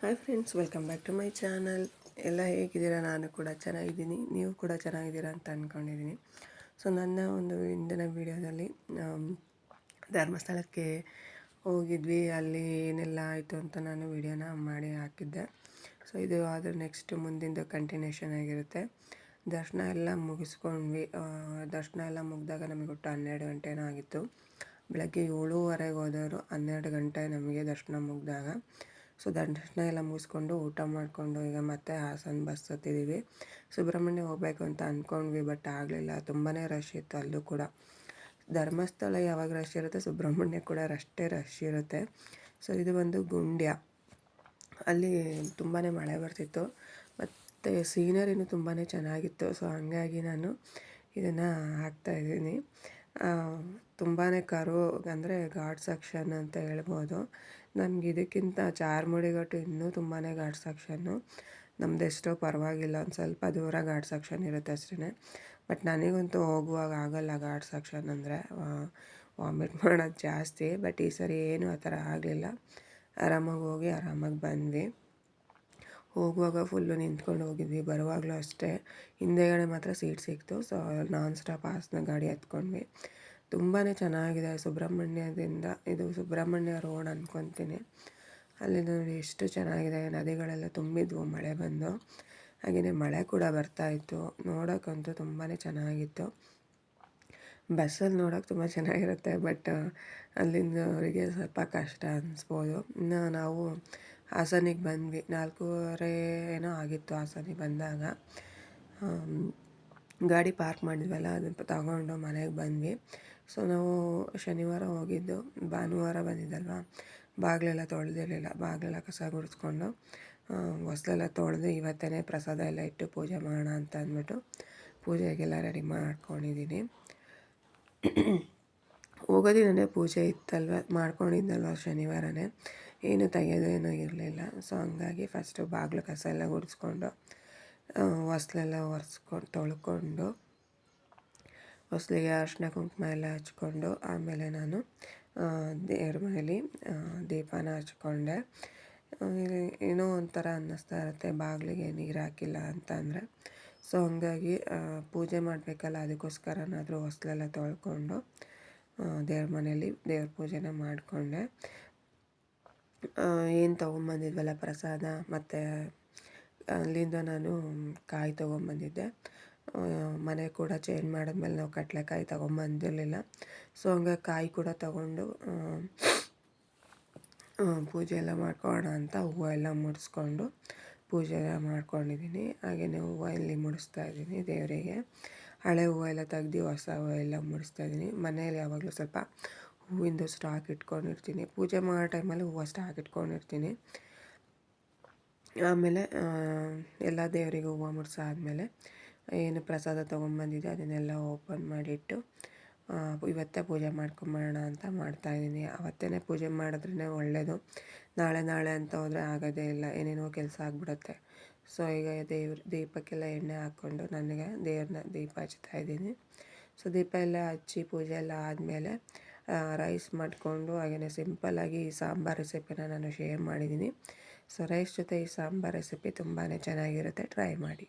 Hi friends, welcome back to my channel. ಎಲ್ಲ ಹೇಗಿದ್ದೀರಾ? ನಾನು ಕೂಡ ಚೆನ್ನಾಗಿದ್ದೀನಿ, ನೀವು ಕೂಡ ಚೆನ್ನಾಗಿದ್ದೀರಾ ಅಂತ ಅಂದ್ಕೊಂಡಿದ್ದೀನಿ. ಸೊ ನನ್ನ ಒಂದು ಇಂದಿನ ವೀಡಿಯೋದಲ್ಲಿ ಧರ್ಮಸ್ಥಳಕ್ಕೆ ಹೋಗಿದ್ವಿ. ಅಲ್ಲಿ ಏನೆಲ್ಲ ಆಯಿತು ಅಂತ ನಾನು ವೀಡಿಯೋನ ಮಾಡಿ ಹಾಕಿದ್ದೆ. ಸೊ ಇದು ಆದರೆ ನೆಕ್ಸ್ಟ್ ಮುಂದಿಂದು ಕಂಟಿನ್ಯೂಷನ್ ಆಗಿರುತ್ತೆ. ದರ್ಶನ ಎಲ್ಲ ಮುಗಿಸ್ಕೊಂಡ್ವಿ. ದರ್ಶನ ಎಲ್ಲ ಮುಗಿದಾಗ ನಮಗೆ ಒಟ್ಟು 12 ಗಂಟೆನೂ ಆಗಿತ್ತು. ಬೆಳಗ್ಗೆ 7:30ಗೆ ಹೋದವರು 12 ಗಂಟೆ ನಮಗೆ ದರ್ಶನ ಮುಗಿದಾಗ. ಸೊ ದರ್ಶನ ಎಲ್ಲ ಮುಗಿಸ್ಕೊಂಡು ಊಟ ಮಾಡಿಕೊಂಡು ಈಗ ಮತ್ತೆ ಹಾಸನ ಬಸ್ ಹತ್ತಿದ್ದೀವಿ. ಸುಬ್ರಹ್ಮಣ್ಯ ಹೋಗಬೇಕು ಅಂತ ಅಂದ್ಕೊಂಡ್ವಿ, ಬಟ್ ಆಗಲಿಲ್ಲ. ತುಂಬಾ ರಶ್ ಇತ್ತು ಅಲ್ಲೂ ಕೂಡ. ಧರ್ಮಸ್ಥಳ ಯಾವಾಗ ರಶ್ ಇರುತ್ತೆ, ಸುಬ್ರಹ್ಮಣ್ಯ ಕೂಡ ಅಷ್ಟೇ ರಶ್ ಇರುತ್ತೆ. ಸೊ ಇದು ಒಂದು ಗುಂಡ್ಯ. ಅಲ್ಲಿ ತುಂಬಾ ಮಳೆ ಬರ್ತಿತ್ತು ಮತ್ತು ಸೀನರಿನೂ ತುಂಬಾ ಚೆನ್ನಾಗಿತ್ತು. ಸೊ ಹಂಗಾಗಿ ನಾನು ಇದನ್ನು ಹಾಕ್ತಾಯಿದ್ದೀನಿ. ತುಂಬಾ ಕರು ಅಂದರೆ ಘಾಟ್ ಸೆಕ್ಷನ್ ಅಂತ ಹೇಳ್ಬೋದು. ನಮ್ಗೆ ಇದಕ್ಕಿಂತ ಚಾರ್ಮುಡಿ ಘಾಟು ಇನ್ನೂ ತುಂಬಾ ಘಾಟ್ ಸೆಕ್ಷನ್ನು. ನಮ್ಮದೆಷ್ಟೋ ಪರವಾಗಿಲ್ಲ, ಒಂದು ಸ್ವಲ್ಪ ದೂರ ಘಾಟ್ ಸೆಕ್ಷನ್ ಇರುತ್ತೆ ಅಷ್ಟೇ. ಬಟ್ ನನಗಂತೂ ಹೋಗುವಾಗ ಆಗಲ್ಲ ಘಾಟ್ ಸೆಕ್ಷನ್ ಅಂದರೆ, ವಾಮಿಟ್ ಮಾಡೋದು ಜಾಸ್ತಿ. ಬಟ್ ಈ ಸರಿ ಏನೂ ಆ ಥರ ಆಗಲಿಲ್ಲ. ಆರಾಮಾಗಿ ಹೋಗಿ ಆರಾಮಾಗಿ ಬಂದ್ವಿ. ಹೋಗುವಾಗ ಫುಲ್ಲು ನಿಂತ್ಕೊಂಡು ಹೋಗಿದ್ವಿ, ಬರುವಾಗಲೂ ಅಷ್ಟೇ. ಹಿಂದೆಗಡೆ ಮಾತ್ರ ಸೀಟ್ ಸಿಕ್ತು. ಸೊ ನಾನ್ ಸ್ಟಾಪ್ ಹಾಸನ ಗಾಡಿ ಹತ್ಕೊಂಡ್ವಿ. ತುಂಬಾ ಚೆನ್ನಾಗಿದೆ ಸುಬ್ರಹ್ಮಣ್ಯದಿಂದ. ಇದು ಸುಬ್ರಹ್ಮಣ್ಯ ರೋಡ್ ಅಂದ್ಕೊತೀನಿ. ಅಲ್ಲಿ ನೋಡಿ ಎಷ್ಟು ಚೆನ್ನಾಗಿದೆ. ನದಿಗಳೆಲ್ಲ ತುಂಬಿದ್ವು ಮಳೆ ಬಂದು. ಹಾಗೆಯೇ ಮಳೆ ಕೂಡ ಬರ್ತಾಯಿತ್ತು. ನೋಡೋಕ್ಕಂತೂ ತುಂಬಾ ಚೆನ್ನಾಗಿತ್ತು. ಬಸ್ಸಲ್ಲಿ ನೋಡೋಕೆ ತುಂಬ ಚೆನ್ನಾಗಿರುತ್ತೆ, ಬಟ್ ಅಲ್ಲಿಂದವರಿಗೆ ಸ್ವಲ್ಪ ಕಷ್ಟ ಅನ್ನಿಸ್ಬೋದು. ಇನ್ನು ನಾವು ಹಾಸನಿಗೆ ಬಂದ್ವಿ. 4:30 ಏನೋ ಆಗಿತ್ತು ಹಾಸನಿಗೆ ಬಂದಾಗ. ಗಾಡಿ ಪಾರ್ಕ್ ಮಾಡಿದ್ವಲ್ಲ, ಅದನ್ನು ತಗೊಂಡು ಮನೆಗೆ ಬಂದ್ವಿ. ಸೊ ನಾವು ಶನಿವಾರ ಹೋಗಿದ್ದು, ಭಾನುವಾರ ಬಂದಿದ್ದಲ್ವ, ಬಾಗಿಲೆಲ್ಲ ತೊಳೆದಿರಲಿಲ್ಲ. ಬಾಗಿಲೆಲ್ಲ ಕಸ ಗುಡಿಸ್ಕೊಂಡು ಹೊಸ್ಲೆಲ್ಲ ತೊಳೆದು ಇವತ್ತೇ ಪ್ರಸಾದ ಎಲ್ಲ ಇಟ್ಟು ಪೂಜೆ ಮಾಡೋಣ ಅಂತ ಅಂದ್ಬಿಟ್ಟು ಪೂಜೆಗೆಲ್ಲ ರೆಡಿ ಮಾಡ್ಕೊಂಡಿದ್ದೀನಿ. ಹೋಗೋದಿನೇ ಪೂಜೆ ಇತ್ತಲ್ವ, ಮಾಡ್ಕೊಂಡಿದ್ದಲ್ವ ಶನಿವಾರನೇ, ಏನು ತೆಗೆಯೋದೇನೂ ಇರಲಿಲ್ಲ. ಸೊ ಹಂಗಾಗಿ ಫಸ್ಟು ಬಾಗಿಲು ಕಸ ಎಲ್ಲ ಗುಡಿಸ್ಕೊಂಡು ಹೊಸ್ಲೆಲ್ಲ ಒರೆಸ್ಕೊಂಡು ತೊಳ್ಕೊಂಡು ಹೊಸ್ಲಿಗೆ ಅರಿಶಿನ ಕುಂಕುಮ ಎಲ್ಲ ಹಚ್ಕೊಂಡು ಆಮೇಲೆ ನಾನು ದೇವ್ರ ಮನೇಲಿ ದೀಪನ ಹಚ್ಕೊಂಡೆ. ಏನೋ ಒಂಥರ ಅನ್ನಿಸ್ತಾ ಇರುತ್ತೆ ಬಾಗಿಲಿಗೆ ನೀರು ಹಾಕಿಲ್ಲ ಅಂತ ಅಂದರೆ. ಸೊ ಹಂಗಾಗಿ ಪೂಜೆ ಮಾಡಬೇಕಲ್ಲ, ಅದಕ್ಕೋಸ್ಕರನಾದರೂ ಹೊಸ್ಲೆಲ್ಲ ತೊಳ್ಕೊಂಡು ದೇವ್ರ ಮನೇಲಿ ದೇವ್ರ ಪೂಜೆನ ಮಾಡಿಕೊಂಡೆ. ಏನು ತೊಗೊಂಬಂದಿದ್ವಲ್ಲ ಪ್ರಸಾದ, ಮತ್ತು ಅಲ್ಲಿಂದ ನಾನು ಕಾಯಿ ತೊಗೊಂಬಂದಿದ್ದೆ. ಮನೆ ಕೂಡ ಚೇಂಜ್ ಮಾಡಿದ್ಮೇಲೆ ನಾವು ಕಡಲೆಕಾಯಿ ತೊಗೊಂಬಂದಿರಲಿಲ್ಲ. ಸೊ ಹಂಗಾಗಿ ಕಾಯಿ ಕೂಡ ತೊಗೊಂಡು ಪೂಜೆ ಎಲ್ಲ ಮಾಡ್ಕೊಳ್ಳೋಣ ಅಂತ ಹೂವು ಎಲ್ಲ ಮುಡಿಸ್ಕೊಂಡು ಪೂಜೆ ಎಲ್ಲ ಮಾಡ್ಕೊಂಡಿದ್ದೀನಿ. ಹಾಗೆಯೇ ಹೂವು ಇಲ್ಲಿ ಮುಡಿಸ್ತಾ ಇದ್ದೀನಿ ದೇವರಿಗೆ. ಹಳೆ ಹೂವು ಎಲ್ಲ ತೆಗ್ದು ಹೊಸ ಹೂವು ಎಲ್ಲ ಮುಡಿಸ್ತಾ ಇದ್ದೀನಿ. ಮನೆಯಲ್ಲಿ ಯಾವಾಗಲೂ ಸ್ವಲ್ಪ ಹೂವಿಂದು ಸ್ಟಾಕ್ ಇಟ್ಕೊಂಡಿರ್ತೀನಿ. ಪೂಜೆ ಮಾಡೋ ಟೈಮಲ್ಲಿ ಹೂವು ಸ್ಟಾಕ್ ಇಟ್ಕೊಂಡಿರ್ತೀನಿ. ಆಮೇಲೆ ಎಲ್ಲ ದೇವರಿಗೂ ಹೂವು ಮುಡಿಸಾದ್ಮೇಲೆ ಏನು ಪ್ರಸಾದ ತೊಗೊಂಬಂದಿದ್ದೆ ಅದನ್ನೆಲ್ಲ ಓಪನ್ ಮಾಡಿಟ್ಟು ಇವತ್ತೇ ಪೂಜೆ ಮಾಡ್ಕೊಂಬರೋಣ ಅಂತ ಮಾಡ್ತಾಯಿದ್ದೀನಿ. ಅವತ್ತೇ ಪೂಜೆ ಮಾಡಿದ್ರೇ ಒಳ್ಳೆಯದು. ನಾಳೆ ಅಂತ ಹೋದರೆ ಆಗೋದೇ ಇಲ್ಲ, ಏನೇನೋ ಕೆಲಸ ಆಗಿಬಿಡುತ್ತೆ. ಸೊ ಈಗ ದೀಪಕ್ಕೆಲ್ಲ ಎಣ್ಣೆ ಹಾಕ್ಕೊಂಡು ನನಗೆ ದೇವ್ರನ್ನ ದೀಪ ಹಚ್ತಾಯಿದ್ದೀನಿ. ಸೊ ದೀಪ ಎಲ್ಲ ಹಚ್ಚಿ ಪೂಜೆ ಎಲ್ಲ ಆದಮೇಲೆ ರೈಸ್ ಮಾಡಿಕೊಂಡು ಹಾಗೆಯೇ ಸಿಂಪಲ್ಲಾಗಿ ಈ ಸಾಂಬಾರು ರೆಸಿಪಿನ ನಾನು ಶೇರ್ ಮಾಡಿದ್ದೀನಿ. ಸೊ ರೈಸ್ ಜೊತೆ ಈ ಸಾಂಬಾರು ರೆಸಿಪಿ ತುಂಬಾ ಚೆನ್ನಾಗಿರುತ್ತೆ, ಟ್ರೈ ಮಾಡಿ.